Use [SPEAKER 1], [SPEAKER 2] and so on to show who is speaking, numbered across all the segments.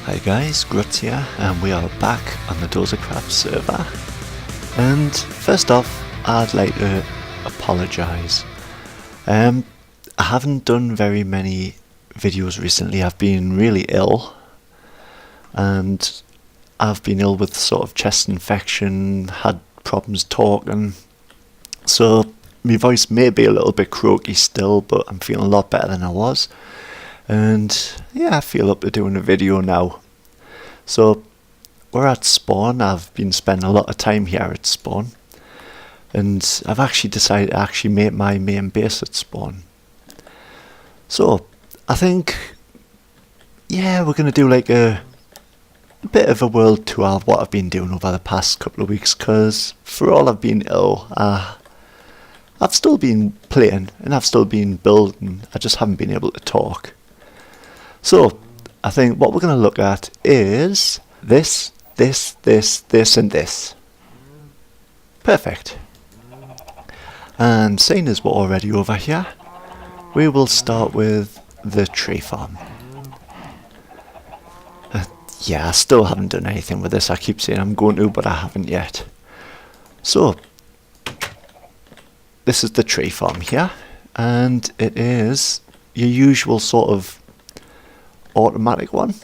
[SPEAKER 1] Hi guys, Gruttz here, and we are back on the Dozercraft server. And first off, I'd like to apologise. I haven't done very many videos recently. I've been really ill, and I've been ill with sort of chest infection, had problems talking, so my voice may be a little bit croaky still, but I'm feeling a lot better than I was. And yeah, I feel up to doing a video now. So we're at spawn. I've been spending a lot of time here at spawn, and I've actually decided to actually make my main base at spawn. So I think, yeah, we're going to do like a bit of a world tour of what I've been doing over the past couple of weeks, because for all I've been ill, I've still been playing and I've still been building. I just haven't been able to talk. So I think what we're going to look at is this, and this. Perfect. And seeing as we're already over here, we will start with the tree farm. Yeah, I still haven't done anything with this. I keep saying I'm going to, but I haven't yet. So this is the tree farm here, and it is your usual sort of automatic one,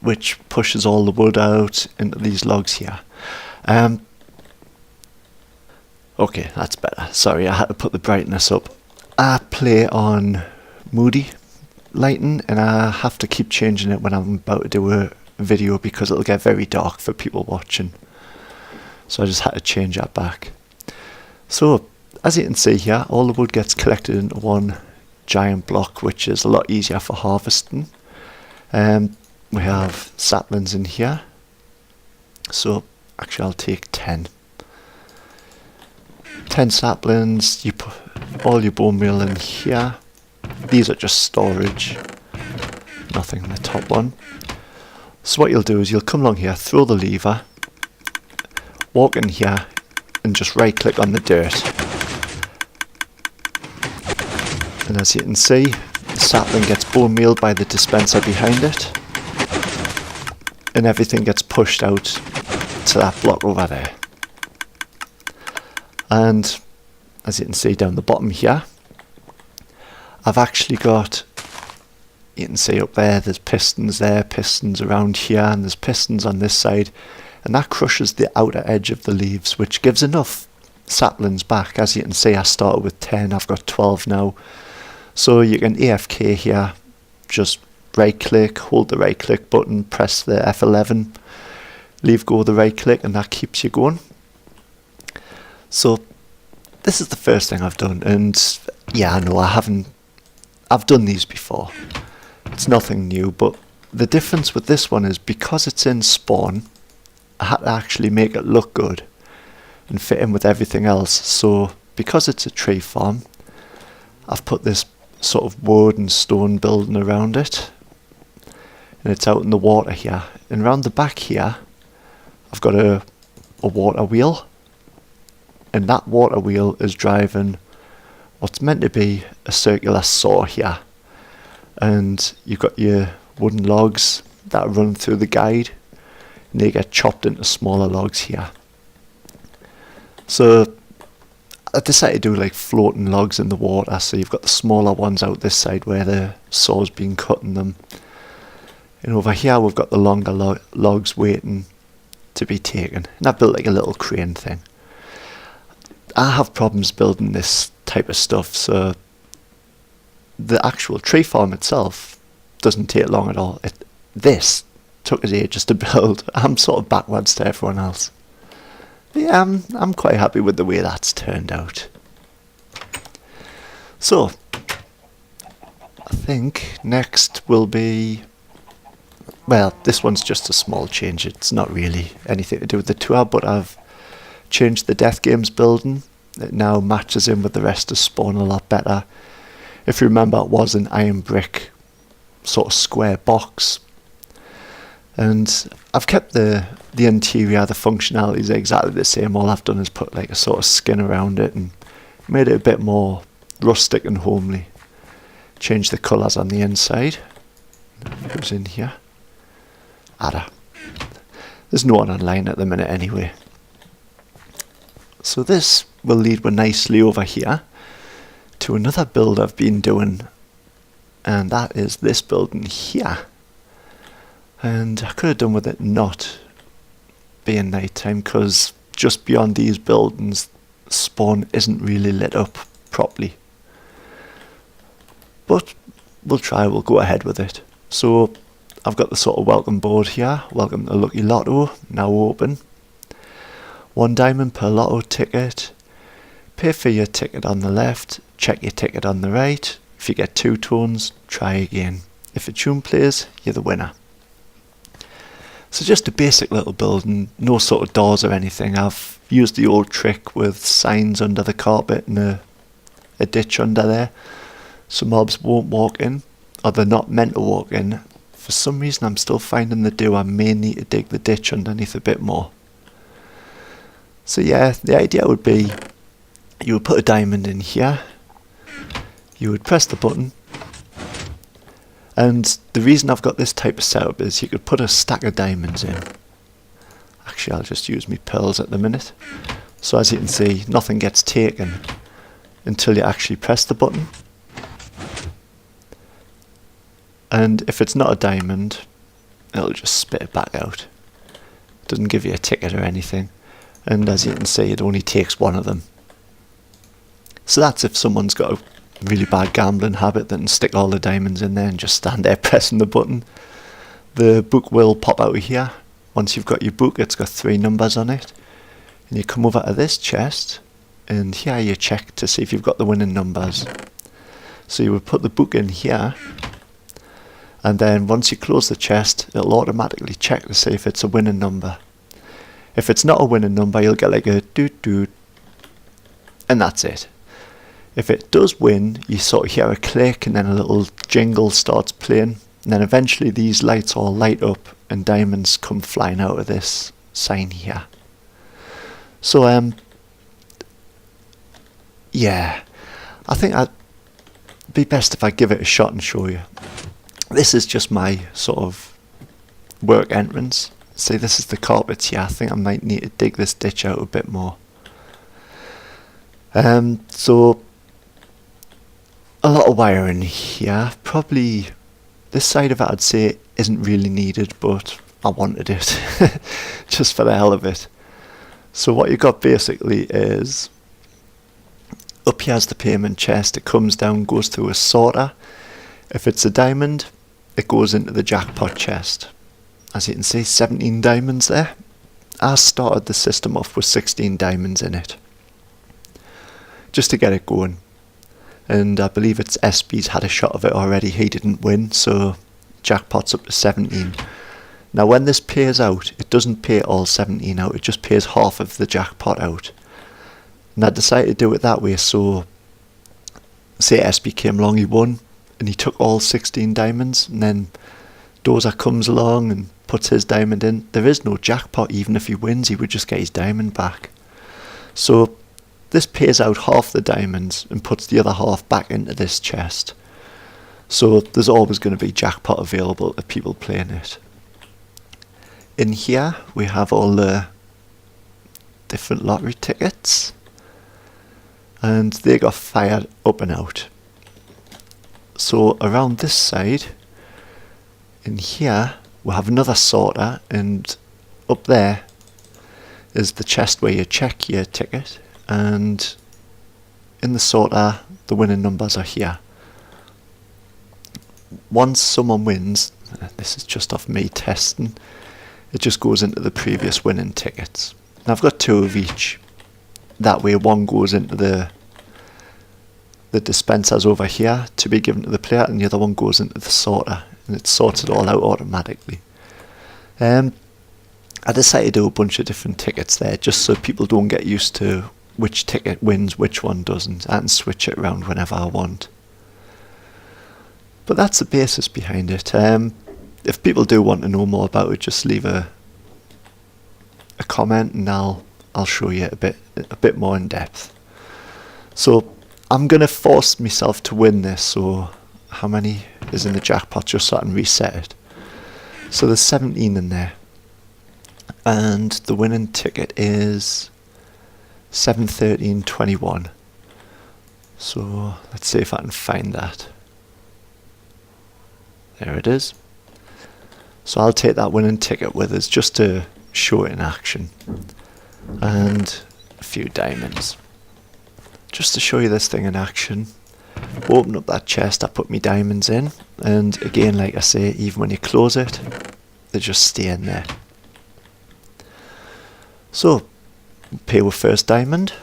[SPEAKER 1] which pushes all the wood out into these logs here. Okay, that's better. Sorry, I had to put the brightness up. I play on moody lighting, and I have to keep changing it when I'm about to do a video because it'll get very dark for people watching. So I just had to change that back. So as you can see here, all the wood gets collected into one giant block, which is a lot easier for harvesting. We have saplings in here, so actually I'll take 10 saplings. You put all your bone meal in here. These are just storage, nothing in the top one. So what you'll do is you'll come along here, throw the lever, walk in here and just right click on the dirt. And as you can see, the sapling gets bone mealed by the dispenser behind it, and everything gets pushed out to that block over there. And as you can see down the bottom here, I've actually got, you can see up there, there's pistons there, pistons around here, and there's pistons on this side, and that crushes the outer edge of the leaves, which gives enough saplings back. As you can see, I started with 10, I've got 12 now. So you can AFK here, just right click, hold the right click button, press the F11, leave go the right click, and that keeps you going. So this is the first thing I've done, and yeah, I know I've done these before. It's nothing new, but the difference with this one is because it's in spawn, I had to actually make it look good and fit in with everything else. So because it's a tree farm, I've put this sort of wood and stone building around it, and it's out in the water here. And around the back here, I've got a water wheel, and that water wheel is driving what's meant to be a circular saw here. And you've got your wooden logs that run through the guide, and they get chopped into smaller logs here. So I decided to do like floating logs in the water, so you've got the smaller ones out this side where the saw's been cutting them, and over here we've got the longer logs waiting to be taken. And I've built like a little crane thing. I have problems building this type of stuff, so the actual tree farm itself doesn't take long at all. This took us ages to build. I'm sort of backwards to everyone else. Yeah, I'm quite happy with the way that's turned out. So I think next will be, well, this one's just a small change. It's not really anything to do with the tour, but I've changed the Death Games building. It now matches in with the rest of spawn a lot better. If you remember, it was an iron brick sort of square box, and I've kept the interior, the functionality is exactly the same. All I've done is put like a sort of skin around it and made it a bit more rustic and homely. Change the colours on the inside. who's in here? Ada. There's no one online at the minute anyway. So this will lead me nicely over here to another build I've been doing, and that is this building here. And I could have done with it not being nighttime, because just beyond these buildings spawn isn't really lit up properly. But we'll go ahead with it. So I've got the sort of welcome board here. Welcome to Lucky Lotto, now open. 1 diamond per Lotto ticket. Pay for your ticket on the left, check your ticket on the right. If you get 2 tones, try again. If a tune plays, you're the winner. So just a basic little building, no sort of doors or anything. I've used the old trick with signs under the carpet and a ditch under there, so mobs won't walk in, or they're not meant to walk in. For some reason I'm still finding they do. I may need to dig the ditch underneath a bit more. So yeah, the idea would be you would put a diamond in here, you would press the button, and the reason I've got this type of setup is you could put a stack of diamonds in. Actually, I'll just use my pearls at the minute. So as you can see, nothing gets taken until you actually press the button. And if it's not a diamond, it'll just spit it back out. It doesn't give you a ticket or anything. And as you can see, it only takes 1 of them. So that's if someone's got a really bad gambling habit, then stick all the diamonds in there and just stand there pressing the button. The book will pop out of here. Once you've got your book, it's got 3 numbers on it. And you come over to this chest, and here you check to see if you've got the winning numbers. So you would put the book in here, and then once you close the chest, it'll automatically check to see if it's a winning number. If it's not a winning number, you'll get like a doot doot, and that's it. If it does win, you sort of hear a click and then a little jingle starts playing, and then eventually these lights all light up and diamonds come flying out of this sign here. So yeah, I think I'd be best if I give it a shot and show you. This is just my sort of work entrance. See, this is the carpets here. I think I might need to dig this ditch out a bit more. So a lot of wiring here. Probably this side of it I'd say isn't really needed, but I wanted it just for the hell of it. So what you got basically is up here's the payment chest. It comes down, goes through a sorter. If it's a diamond, it goes into the jackpot chest. As you can see, 17 diamonds there. I started the system off with 16 diamonds in it, just to get it going. And I believe it's SB's had a shot of it already. He didn't win, so jackpot's up to 17. Now when this pays out, it doesn't pay all 17 out, it just pays half of the jackpot out. And I decided to do it that way, so say SB came along, he won, and he took all 16 diamonds, and then Dozer comes along and puts his diamond in. There is no jackpot. Even if he wins, he would just get his diamond back. So this pays out half the diamonds and puts the other half back into this chest. So there's always going to be jackpot available to people playing it. In here we have all the different lottery tickets, and they got fired up and out. So around this side, in here, we'll have another sorter, and up there is the chest where you check your ticket, and in the sorter, the winning numbers are here. Once someone wins, this is just off me testing, it just goes into the previous winning tickets. And I've got 2 of each. That way one goes into the dispensers over here to be given to the player, and the other one goes into the sorter, and it sorts it all out automatically. I decided to do a bunch of different tickets there, just so people don't get used to which ticket wins, which one doesn't. I can switch it around whenever I want. But that's the basis behind it. If people do want to know more about it, just leave a comment, and I'll show you a bit more in depth. So I'm gonna force myself to win this. So how many is in the jackpot, just so I can reset it. So there's 17 in there, and the winning ticket is 713.21. So let's see if I can find that. There it is. So I'll take that winning ticket with us just to show it in action. And a few diamonds. Just to show you this thing in action. Open up that chest I put my diamonds in, and again, like I say, even when you close it, they just stay in there. So, pay with first diamond.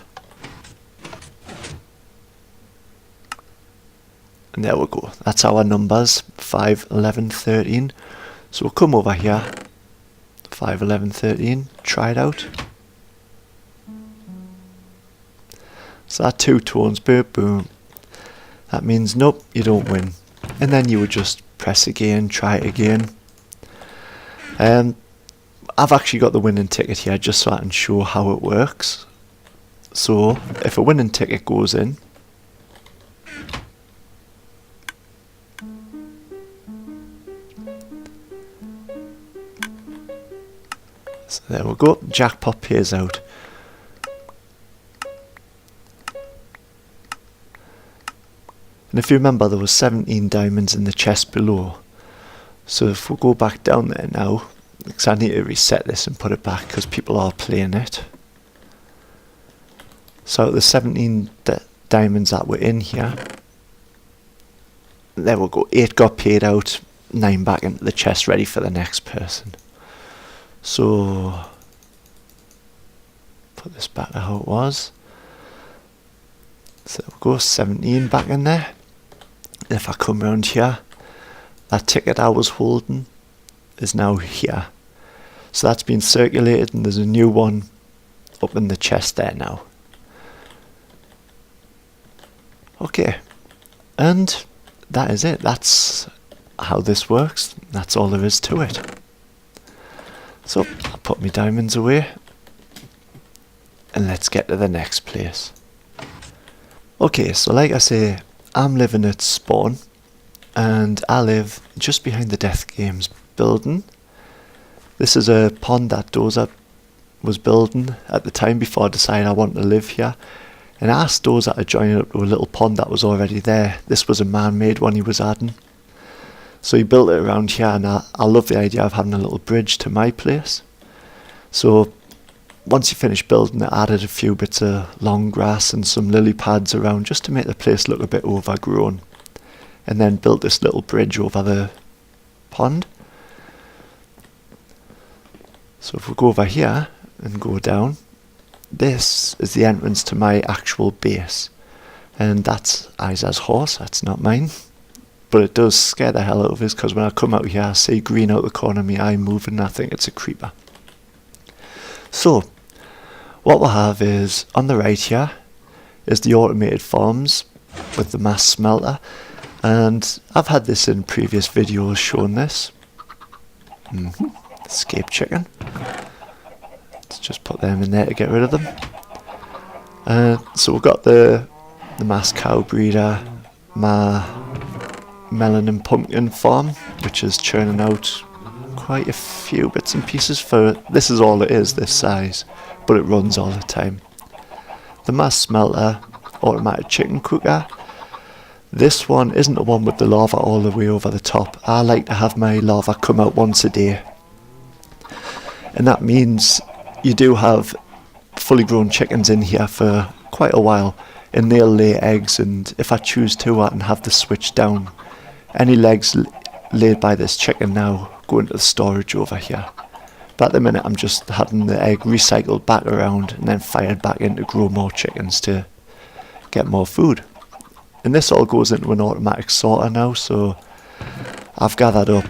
[SPEAKER 1] And there we go. That's our numbers, 5, 11, 13. So we'll come over here, 5, 11, 13, try it out. So that 2 tones, boom, boom. That means nope, you don't win. And then you would just press again, try it again. I've actually got the winning ticket here just so I can show how it works. So if a winning ticket goes in, so there we go, jackpot pays out. And if you remember, there was 17 diamonds in the chest below. So if we go back down there now, because I need to reset this and put it back because people are playing it. So the 17 diamonds that were in here, there we go, 8 got paid out, 9 back into the chest ready for the next person. So put this back to how it was. So there we go, 17 back in there. If I come round here, that ticket I was holding is now here. So that's been circulated and there's a new one up in the chest there now. Okay, and that is it. That's how this works. That's all there is to it. So I'll put my diamonds away and let's get to the next place. Okay, so like I say, I'm living at spawn and I live just behind the Death Games building. This is a pond that Dozer was building at the time before I decided I wanted to live here. And I asked Dozer to join up to a little pond that was already there. This was a man-made one he was adding. So he built it around here, and I love the idea of having a little bridge to my place. So once he finished building it, I added a few bits of long grass and some lily pads around just to make the place look a bit overgrown. And then built this little bridge over the pond. So if we go over here and go down, this is the entrance to my actual base. And that's Isa's horse, that's not mine. But it does scare the hell out of us because when I come out here I see green out the corner of my eye moving and I think it's a creeper. So, what we'll have is, on the right here, is the automated farms with the mass smelter. And I've had this in previous videos showing this. Escape chicken. Let's just put them in there to get rid of them. So we've got the mass cow breeder, my melon and pumpkin farm, which is churning out quite a few bits and pieces for, this is all it is, this size, but it runs all the time. The mass smelter, automatic chicken cooker. This one isn't the one with the lava all the way over the top. I like to have my lava come out once a day. And that means you do have fully grown chickens in here for quite a while, and they'll lay eggs, and if I choose to I can have the switch down. Any eggs laid by this chicken now go into the storage over here. But at the minute I'm just having the egg recycled back around and then fired back in to grow more chickens to get more food. And this all goes into an automatic sorter now, so I've gathered up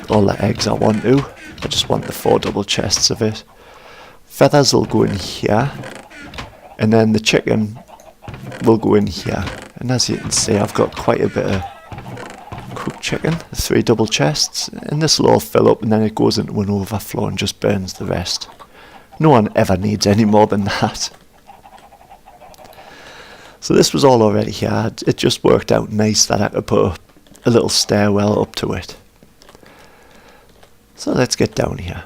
[SPEAKER 1] all the eggs I want to. I just want the 4 double chests of it. Feathers will go in here, and then the chicken will go in here. And as you can see, I've got quite a bit of cooked chicken, 3 double chests, and this will all fill up and then it goes into an overflow and just burns the rest. No one ever needs any more than that. So this was all already here. It just worked out nice that I could put a little stairwell up to it. So let's get down here.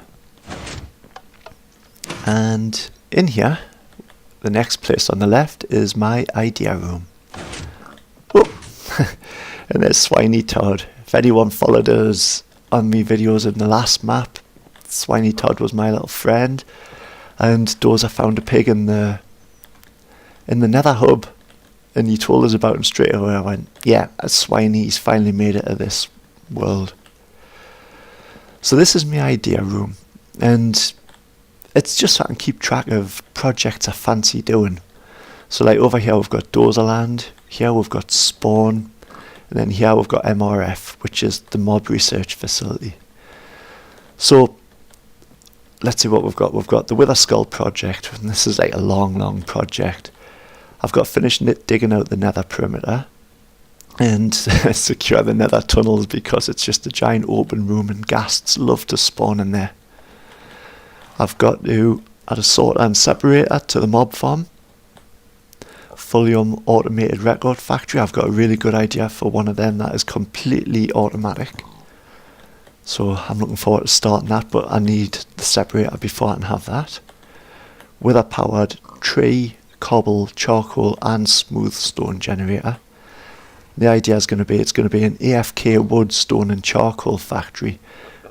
[SPEAKER 1] And in here, the next place on the left is my idea room. Oh, and there's Swiney Todd. If anyone followed us on me videos in the last map, Swiney Todd was my little friend. And Dozer found a pig in the Nether hub, and he told us about him straight away. I went, yeah, Swiney's finally made it to this world. So this is my idea room, and it's just so I can keep track of projects I fancy doing. So like over here we've got Dozerland, here we've got Spawn, and then here we've got MRF, which is the mob research facility. So let's see what we've got. We've got the Wither Skull project, and this is like a long project. I've got to finish digging out the nether perimeter and secure the nether tunnels, because it's just a giant open room and ghasts love to spawn in there. I've got to add a sorter and separator to the mob farm. Fully automated record factory. I've got a really good idea for one of them that is completely automatic. So I'm looking forward to starting that, but I need the separator before I can have that. Wither powered tree, cobble, charcoal and smooth stone generator. The idea is going to be, it's going to be an AFK wood, stone and charcoal factory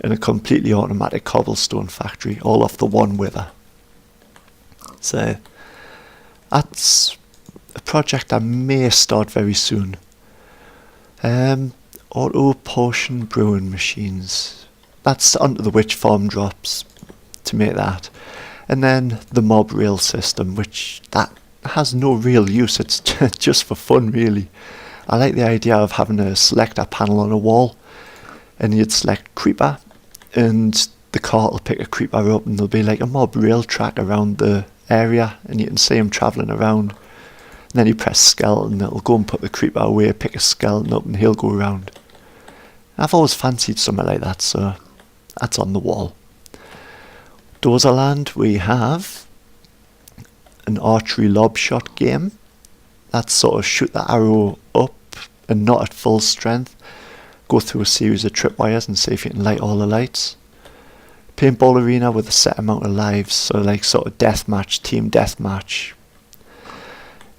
[SPEAKER 1] and a completely automatic cobblestone factory, all off the one wither. So that's a project I may start very soon. Auto potion brewing machines. That's onto the witch farm drops to make that. And then the mob rail system, which that has no real use, it's just for fun really. I like the idea of having a selector panel on a wall, and you'd select creeper, and the cart will pick a creeper up, and there'll be like a mob rail track around the area, and you can see him travelling around. And then you press skeleton, it'll go and put the creeper away, pick a skeleton up, and he'll go around. I've always fancied something like that, so that's on the wall. Dozerland, we have an archery lob shot game. That's sort of shoot the arrow up and not at full strength. Go through a series of tripwires and see if you can light all the lights. Paintball arena with a set amount of lives, so like sort of deathmatch, team deathmatch.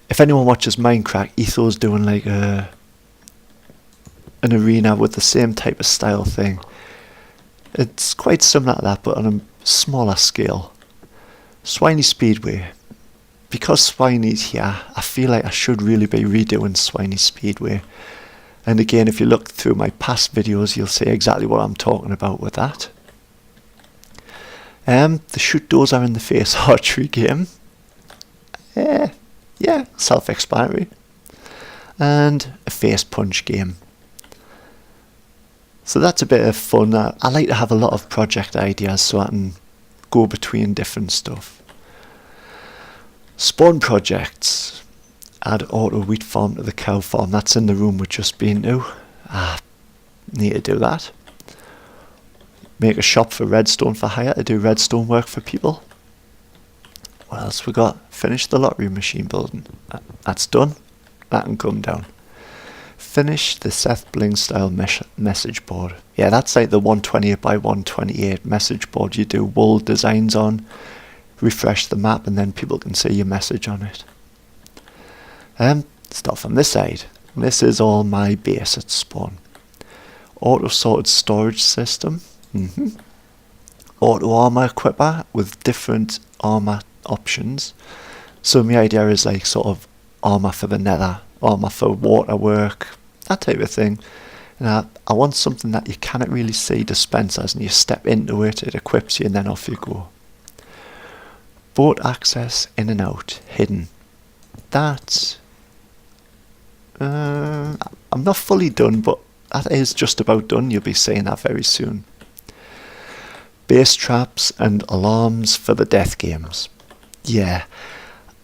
[SPEAKER 1] If anyone watches Minecraft, Etho's doing like an arena with the same type of style thing. It's quite similar to that, but on a smaller scale. Swiney Speedway. Because Swiney's here, I feel like I should really be redoing Swiney Speedway. And again, if you look through my past videos, you'll see exactly what I'm talking about with that. The shoot dozer in the face archery game. Yeah, self-explanatory. And a face punch game. So that's a bit of fun. I like to have a lot of project ideas so I can go between different stuff. Spawn projects. Add auto wheat farm to the cow farm. That's in the room we've just been to. Need to do that. Make a shop for redstone for hire to do redstone work for people. What else we got? Finish the lottery machine building. That's done. That can come down. Finish the Seth Bling style message board. Yeah, that's like the 128 by 128 message board you do wool designs on. Refresh the map and then people can see your message on it. Start from this side. This is all my base at spawn. Auto sorted storage system. Auto armor equipper with different armor options. So my idea is like sort of armor for the nether, armor for water work, that type of thing. And I want something that you cannot really see dispensers, and you step into it, it equips you, and then off you go. Boat access in and out, hidden. That I'm not fully done, but that is just about done. You'll be seeing that very soon. Base traps and alarms for the death games. Yeah,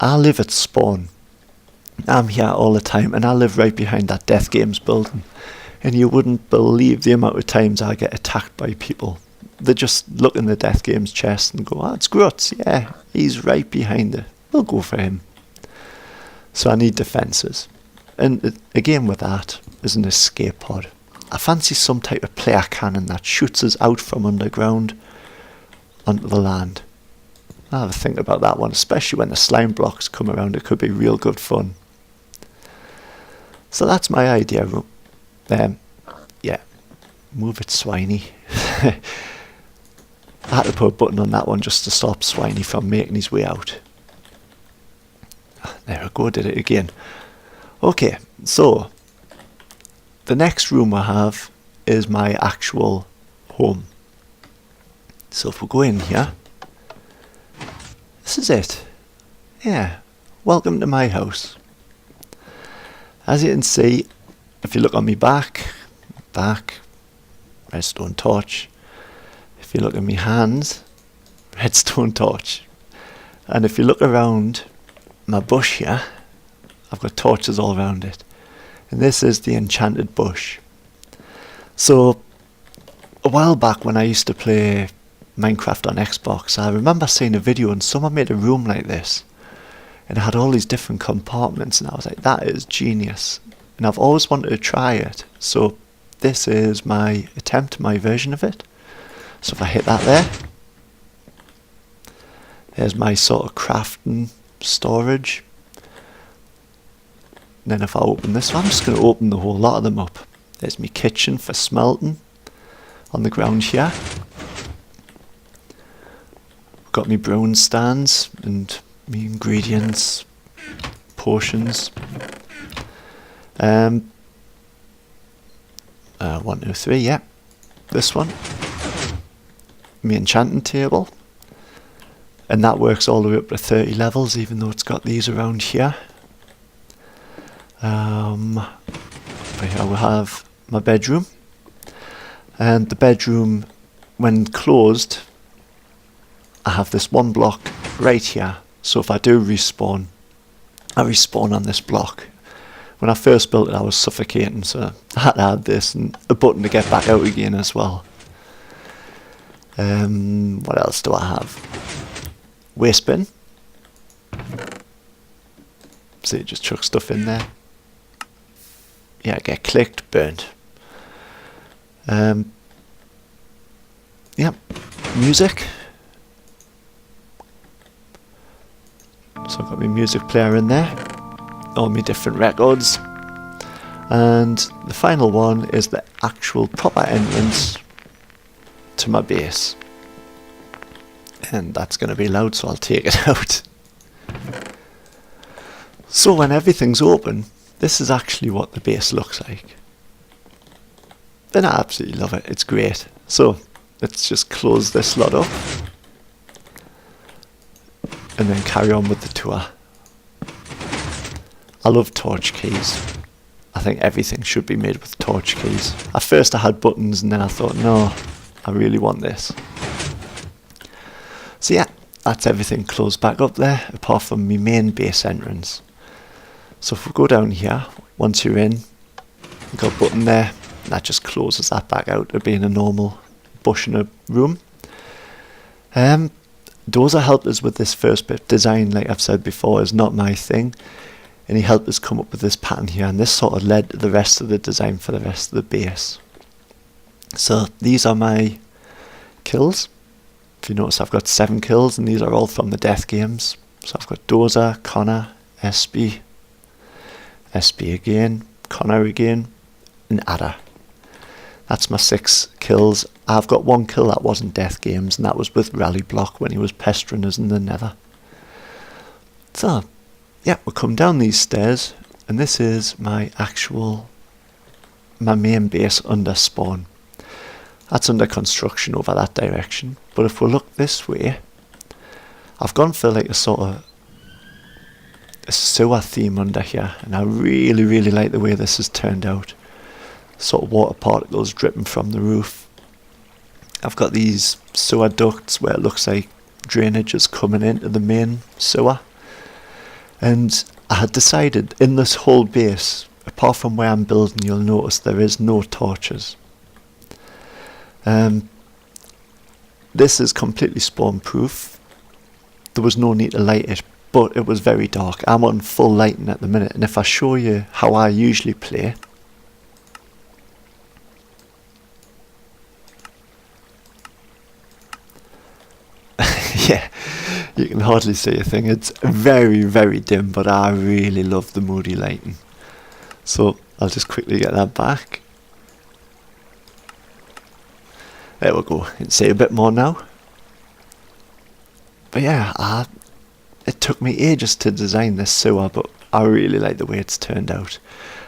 [SPEAKER 1] I live at spawn. I'm here all the time, and I live right behind that death games building. And you wouldn't believe the amount of times I get attacked by people. They just look in the death games chest and go, "Ah, it's Gruttz, yeah, he's right behind it. We'll go for him." So I need defences. And again with that is an escape pod. I fancy some type of player cannon that shoots us out from underground onto the land. I'll have a think about that one, especially when the slime blocks come around. It could be real good fun. So that's my idea. Yeah, move it, Swiney. I had to put a button on that one just to stop Swiney from making his way out. There we go, did it again. Okay, so the next room I have is my actual home. So if we go in here, this is it. Yeah, welcome to my house. As you can see, if you look on my back, redstone torch. If you look at my hands, redstone torch. And if you look around my bush here, I've got torches all around it. And this is the enchanted bush. So a while back when I used to play Minecraft on Xbox, I remember seeing a video and someone made a room like this. And it had all these different compartments, and I was like, that is genius. And I've always wanted to try it. So this is my attempt, my version of it. So if I hit that there, there's my sort of crafting storage. And then if I open this one, I'm just going to open the whole lot of them up. There's my kitchen for smelting on the ground here. Got my brown stands and my ingredients, potions. 1, 2, 3, yeah. This one. My enchanting table. And that works all the way up to 30 levels, even though it's got these around here. But here we have my bedroom. And the bedroom, when closed, I have this one block right here. So if I do respawn, I respawn on this block. When I first built it, I was suffocating, so I had to add this and a button to get back out again as well. What else do I have? Waste bin. So you just chuck stuff in there. Yeah, get clicked, burnt. Yeah, music. So I've got my music player in there, all my different records, and the final one is the actual proper entrance to my base. And that's going to be loud, so I'll take it out. So when everything's open, this is actually what the base looks like. Then I absolutely love it, it's great. So let's just close this lot up and then carry on with the tour. I love torch keys. I think everything should be made with torch keys. At first I had buttons and then I thought, no, I really want this. So yeah, that's everything closed back up there, apart from my main base entrance. So if we go down here, once you're in, you've got a button there, that just closes that back out to being a normal bush in a room. Dozer helped us with this first bit. Design, like I've said before, is not my thing. And he helped us come up with this pattern here, and this sort of led to the rest of the design for the rest of the base. So these are my kills. If you notice, I've got 7 kills, and these are all from the death games. So I've got Dozer, Connor, SB again, Connor again, and Ada. That's my 6 kills. I've got 1 kill that wasn't death games, and that was with Rally Block when he was pestering us in the nether. So, yeah, we'll come down these stairs, and this is my main base under spawn. That's under construction over that direction. But if we look this way, I've gone for like a sort of a sewer theme under here, and I really, really like the way this has turned out. Sort of water particles dripping from the roof. I've got these sewer ducts where it looks like drainage is coming into the main sewer. And I had decided in this whole base, apart from where I'm building, you'll notice there is no torches. This is completely spawn proof. There was no need to light it, but it was very dark. I'm on full lighting at the minute, and if I show you how I usually play, Yeah, you can hardly see a thing. It's very, very dim, but I really love the moody lighting. So I'll just quickly get that back. There we go. You can see a bit more now. But yeah, it took me ages to design this sewer, but I really like the way it's turned out.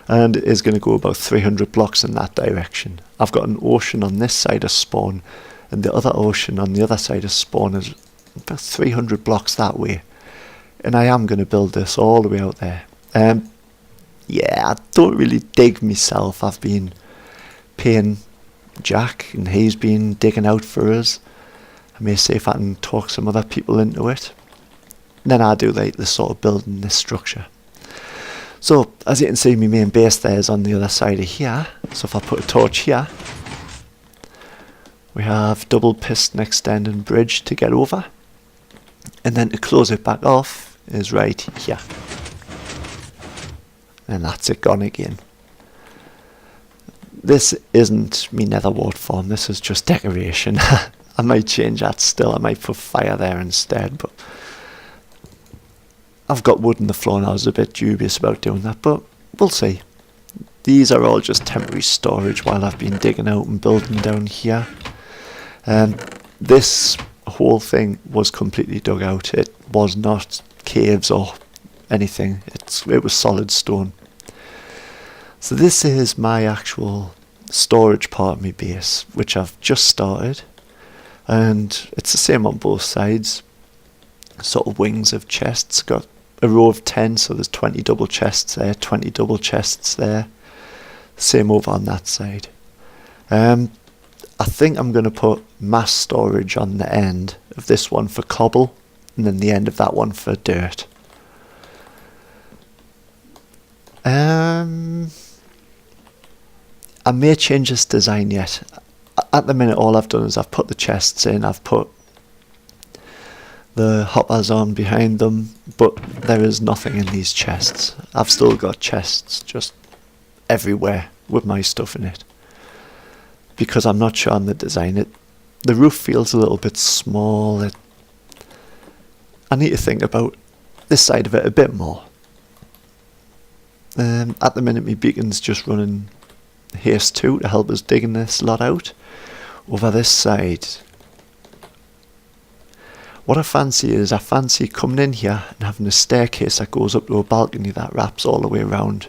[SPEAKER 1] And it is going to go about 300 blocks in that direction. I've got an ocean on this side of spawn, and the other ocean on the other side of spawn is about 300 blocks that way. And I am going to build this all the way out there. Yeah, I don't really dig myself. I've been paying Jack, and he's been digging out for us. I may see if I can talk some other people into it. And then I do like the sort of building this structure. So as you can see, my main base there is on the other side of here. So if I put a torch here, we have double piston extending bridge to get over. And then to close it back off is right here. And that's it gone again. This isn't me nether wart farm, this is just decoration. I might change that still, I might put fire there instead, but I've got wood in the floor and I was a bit dubious about doing that, but we'll see. These are all just temporary storage while I've been digging out and building down here. This whole thing was completely dug out. It was not caves or anything, it was solid stone. So this is my actual storage part of my base, which I've just started. And it's the same on both sides. Sort of wings of chests. Got a row of 10, so there's 20 double chests there, 20 double chests there. Same over on that side. I think I'm going to put mass storage on the end of this one for cobble, and then the end of that one for dirt. I may change this design yet. At the minute all I've done is I've put the chests in, I've put the hoppers on behind them, but there is nothing in these chests. I've still got chests just everywhere with my stuff in it, because I'm not sure on the design. The roof feels a little bit small. I need to think about this side of it a bit more. At the minute my beacon's just running haste 2 to help us digging this lot out. Over this side, what I fancy is I fancy coming in here and having a staircase that goes up to a balcony that wraps all the way around,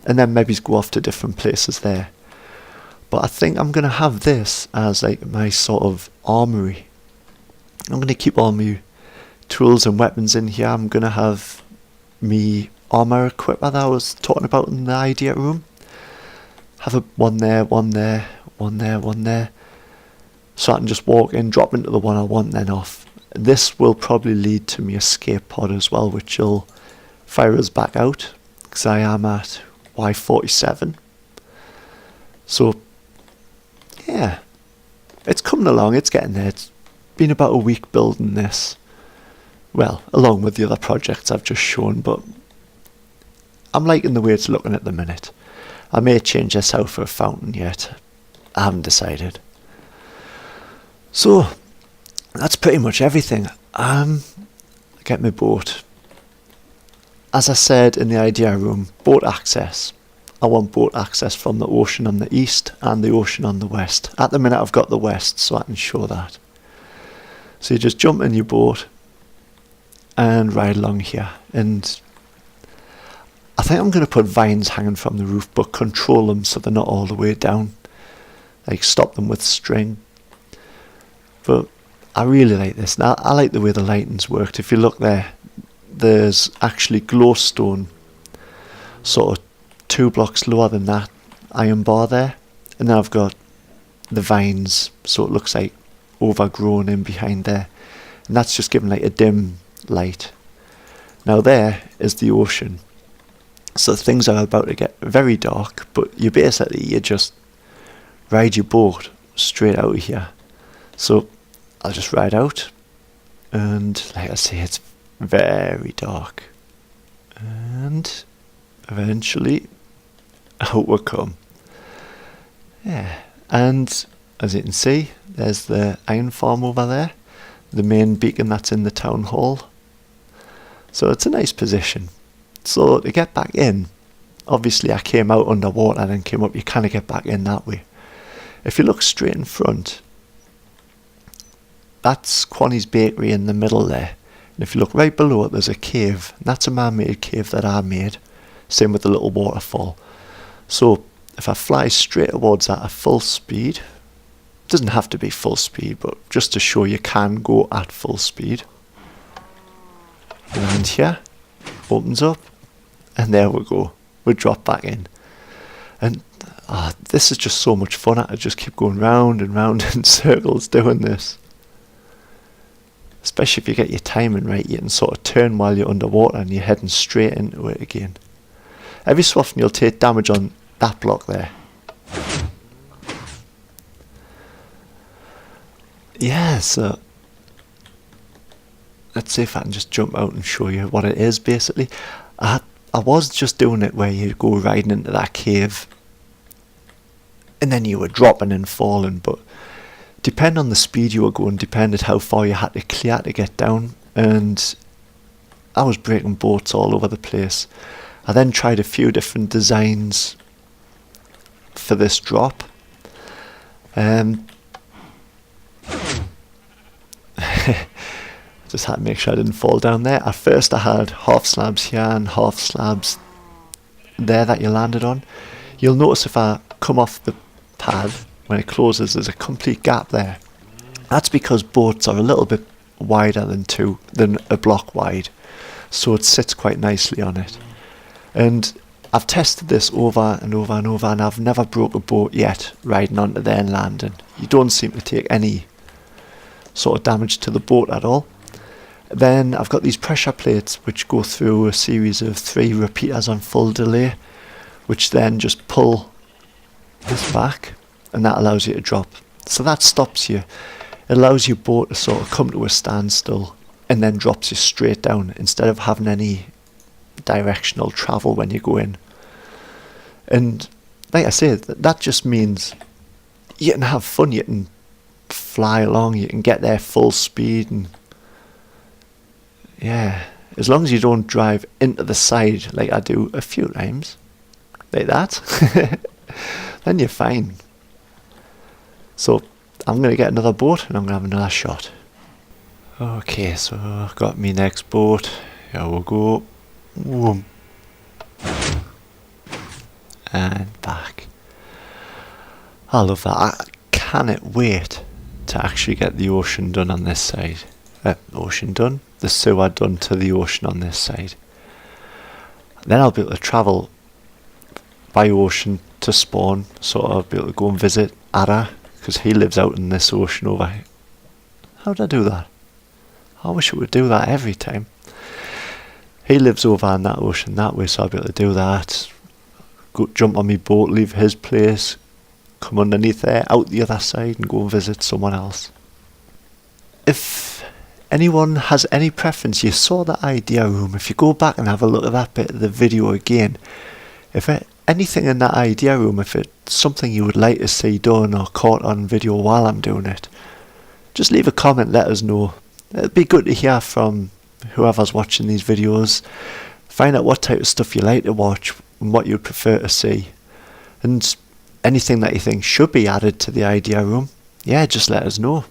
[SPEAKER 1] and then maybe go off to different places there. But I think I'm going to have this as like my sort of armory. I'm going to keep all my tools and weapons in here. I'm going to have me armor equipment that I was talking about in the idea room. Have one there, one there, one there, one there. So I can just walk in, drop into the one I want, then off. This will probably lead to my escape pod as well, which will fire us back out, because I am at Y47. So, yeah, it's coming along, it's getting there. It's been about a week building this. Well, along with the other projects I've just shown, but I'm liking the way it's looking at the minute. I may change this out for a fountain yet. I haven't decided. So, that's pretty much everything. Get my boat. As I said in the idea room, boat access. I want boat access from the ocean on the east and the ocean on the west. At the minute I've got the west, so I can show that. So you just jump in your boat and ride along here. And I think I'm going to put vines hanging from the roof, but control them so they're not all the way down. Like stop them with string. But I really like this. Now I like the way the lighting's worked. If you look there, there's actually glowstone sort of 2 blocks lower than that iron bar there. And then I've got the vines, so it looks like overgrown in behind there. And that's just giving like a dim light. Now there is the ocean. So things are about to get very dark, but you just ride your boat straight out of here. So I'll just ride out, and like I say, it's very dark, and eventually out will come. Yeah, and as you can see, there's the iron farm over there. the main beacon that's in the town hall. So it's a nice position. So to get back in, obviously I came out underwater and then came up. You kind of get back in that way. If you look straight in front, that's Quanny's Bakery in the middle there. And if you look right below it, there's a cave. And that's a man-made cave that I made. Same with the little waterfall. So if I fly straight towards that at full speed, it doesn't have to be full speed, but just to show you can go at full speed. Land here, opens up, and there we go. We drop back in. And this is just so much fun. I just keep going round and round in circles doing this. Especially if you get your timing right, you can sort of turn while you're underwater and you're heading straight into it again. Every so often you'll take damage on that block there. Yeah, so let's see if I can just jump out and show you what it is basically. I was just doing it where you go riding into that cave and then you were dropping and falling, but depending on the speed you were going, depended how far you had to clear to get down, and I was breaking boats all over the place. I then tried a few different designs for this drop. Just had to make sure I didn't fall down there. At first I had half slabs here and half slabs there that you landed on. You'll notice if I come off the pad, when it closes, there's a complete gap there. That's because boats are a little bit wider than a block wide, so it sits quite nicely on it. And I've tested this over and over and over, and I've never broke a boat yet riding onto there and landing. You don't seem to take any sort of damage to the boat at all. Then I've got these pressure plates which go through a series of 3 repeaters on full delay, which then just pull this back, and that allows you to drop. So that stops you. It allows your boat to sort of come to a standstill and then drops you straight down instead of having any directional travel when you go in. And like I say, that just means you can have fun, you can fly along, you can get there full speed, and yeah, as long as you don't drive into the side like I do a few times, like that, then you're fine. So I'm going to get another boat and I'm going to have another shot. Okay, so I've got my next boat. Here we'll go. Whoom. And back. I love that. I cannot wait to actually get the ocean done on this side. Ocean done? The sewer done to the ocean on this side. Then I'll be able to travel by ocean to spawn, so I'll be able to go and visit Ara, because he lives out in this ocean over here. How did I do that? I wish it would do that every time. He lives over in that ocean that way, so I'll be able to do that. Go jump on my boat, leave his place, come underneath there, out the other side, and go and visit someone else. If anyone has any preference, you saw that idea room. If you go back and have a look at that bit of the video again, if anything in that idea room, if it's something you would like to see done or caught on video while I'm doing it, just leave a comment, let us know. It'd be good to hear from whoever's watching these videos. Find out what type of stuff you like to watch and what you prefer to see. And anything that you think should be added to the idea room, yeah, just let us know.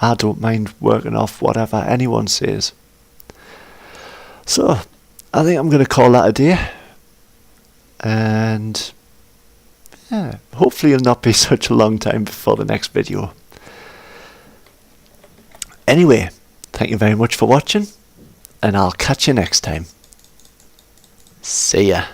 [SPEAKER 1] I don't mind working off whatever anyone says. So, I think I'm going to call that a day. And yeah, hopefully it'll not be such a long time before the next video. Anyway, thank you very much for watching, and I'll catch you next time. See ya.